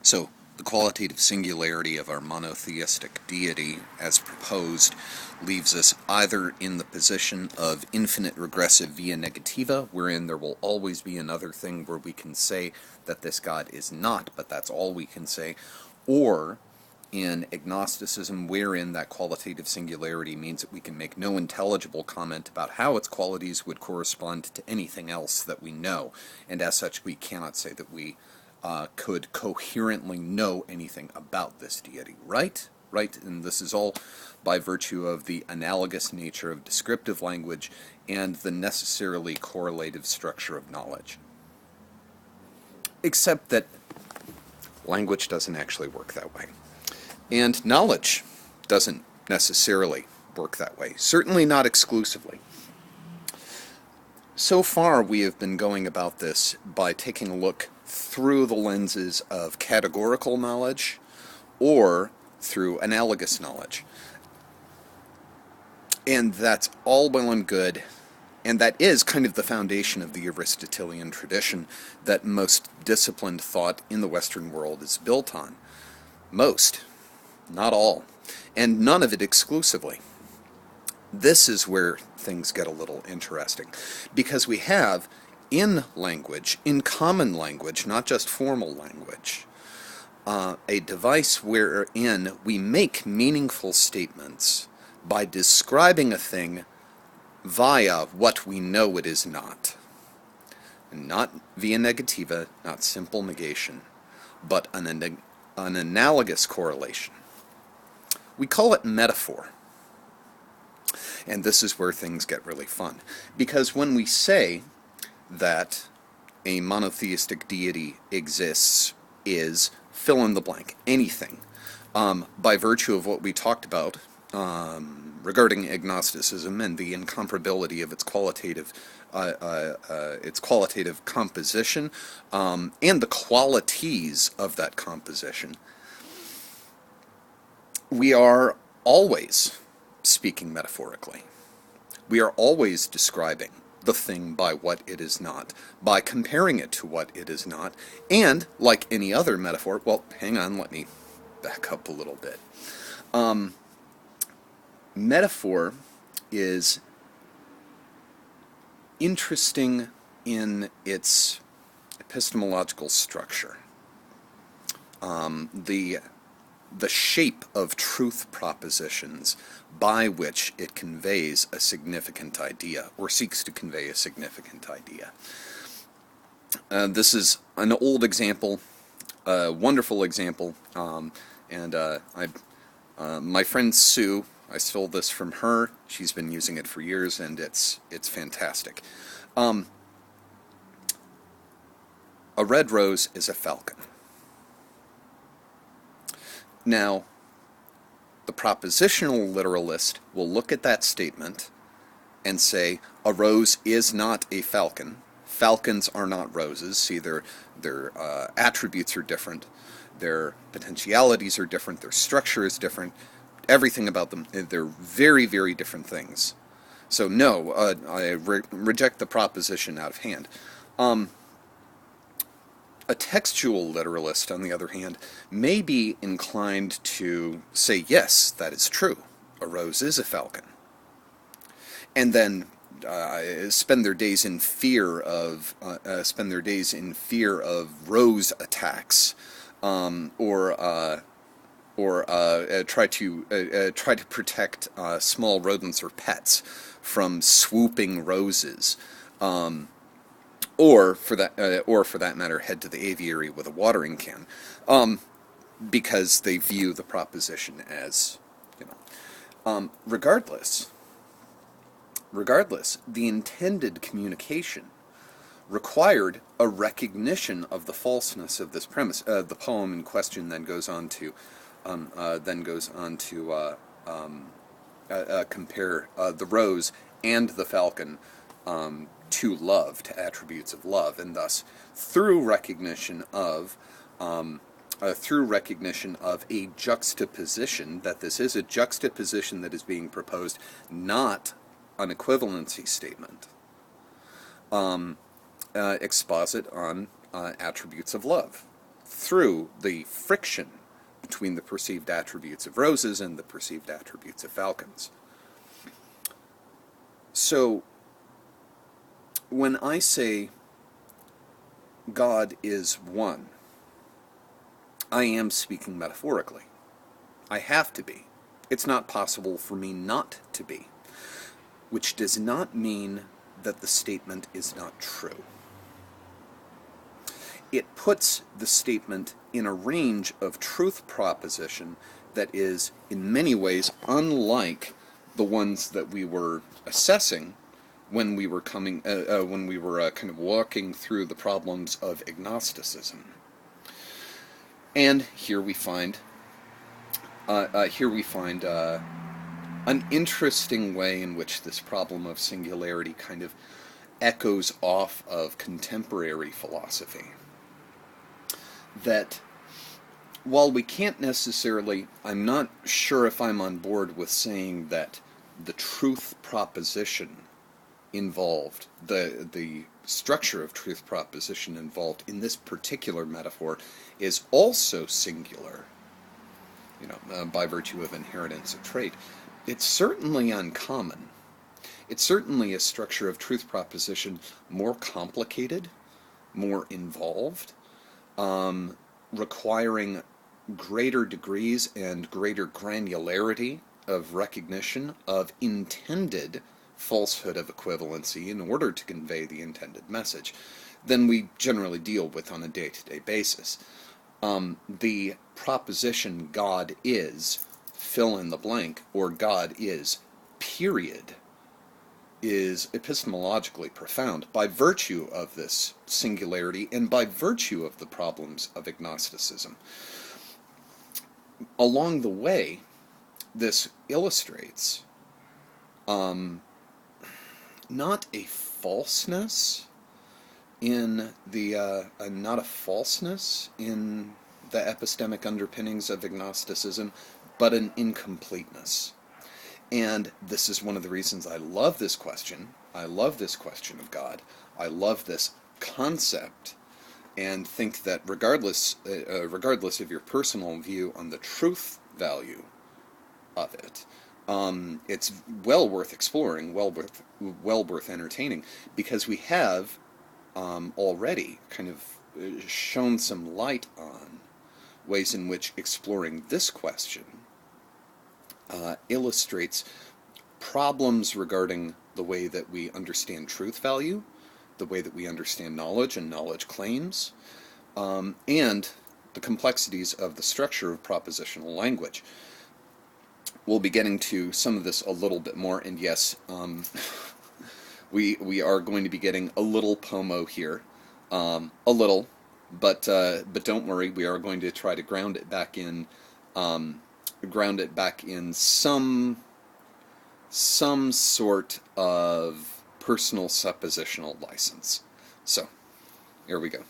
So, the qualitative singularity of our monotheistic deity, as proposed, leaves us either in the position of infinite regressive via negativa, wherein there will always be another thing where we can say that this God is not, but that's all we can say, or in agnosticism, wherein that qualitative singularity means that we can make no intelligible comment about how its qualities would correspond to anything else that we know, and as such we cannot say that we could coherently know anything about this deity, right? Right? And this is all by virtue of the analogous nature of descriptive language and the necessarily correlative structure of knowledge. Except that language doesn't actually work that way. And knowledge doesn't necessarily work that way, certainly not exclusively. So far, we have been going about this by taking a look through the lenses of categorical knowledge or through analogous knowledge. And that's all well and good, and that is kind of the foundation of the Aristotelian tradition that most disciplined thought in the Western world is built on. Most, not all, and none of it exclusively. This is where things get a little interesting, because we have in language, in common language, not just formal language, a device wherein we make meaningful statements by describing a thing via what we know it is not. Not via negativa, not simple negation, but an analogous correlation. We call it metaphor. And this is where things get really fun. Because when we say that a monotheistic deity exists, is fill in the blank, anything, by virtue of what we talked about regarding agnosticism and the incomparability of its qualitative composition, and the qualities of that composition, we are always speaking metaphorically. We are always describing the thing by what it is not, by comparing it to what it is not, and like any other metaphor, well, hang on, let me back up a little bit. Metaphor is interesting in its epistemological structure. The shape of truth propositions by which it conveys a significant idea, or seeks to convey a significant idea. This is an old example, a wonderful example, my friend Sue, I stole this from her. She's been using it for years, and it's fantastic. A red rose is a falcon. Now, the propositional literalist will look at that statement and say, a rose is not a falcon. Falcons are not roses. See, their attributes are different. Their potentialities are different. Their structure is different. Everything about them, they're very, very different things. So no, I reject the proposition out of hand. A textual literalist, on the other hand, may be inclined to say, yes, that is true. A rose is a falcon. And then spend their days in fear of rose attacks, or try to protect small rodents or pets from swooping roses. Or for that matter, head to the aviary with a watering can, because they view the proposition as, regardless, the intended communication required a recognition of the falseness of this premise. The poem in question then goes on to compare the rose and the falcon to love, to attributes of love, and thus through recognition of a juxtaposition, that this is a juxtaposition that is being proposed, not an equivalency statement, exposit on attributes of love through the friction between the perceived attributes of roses and the perceived attributes of falcons. So, when I say God is one, I am speaking metaphorically. I have to be. It's not possible for me not to be, which does not mean that the statement is not true. It puts the statement in a range of truth proposition that is, in many ways, unlike the ones that we were assessing when we were kind of walking through the problems of agnosticism. And here we find an interesting way in which this problem of singularity kind of echoes off of contemporary philosophy. That while we can't necessarily, I'm not sure if I'm on board with saying that the truth proposition involved, the structure of truth proposition involved in this particular metaphor is also singular, by virtue of inheritance of trait. It's certainly uncommon. It's certainly a structure of truth proposition more complicated, more involved, requiring greater degrees and greater granularity of recognition of intended falsehood of equivalency in order to convey the intended message than we generally deal with on a day-to-day basis. The proposition God is, fill in the blank, or God is, period, is epistemologically profound by virtue of this singularity and by virtue of the problems of agnosticism. Along the way, this illustrates not a falseness in the epistemic underpinnings of agnosticism, but an incompleteness. And this is one of the reasons I love this question. I love this question of God. I love this concept, and think that regardless of your personal view on the truth value of it, it's well worth exploring, well worth entertaining, because we have already kind of shone some light on ways in which exploring this question illustrates problems regarding the way that we understand truth value, the way that we understand knowledge and knowledge claims, and the complexities of the structure of propositional language. We'll be getting to some of this a little bit more, and yes, we are going to be getting a little pomo here, a little, but don't worry, we are going to try to ground it back in some sort of personal suppositional license. So, here we go.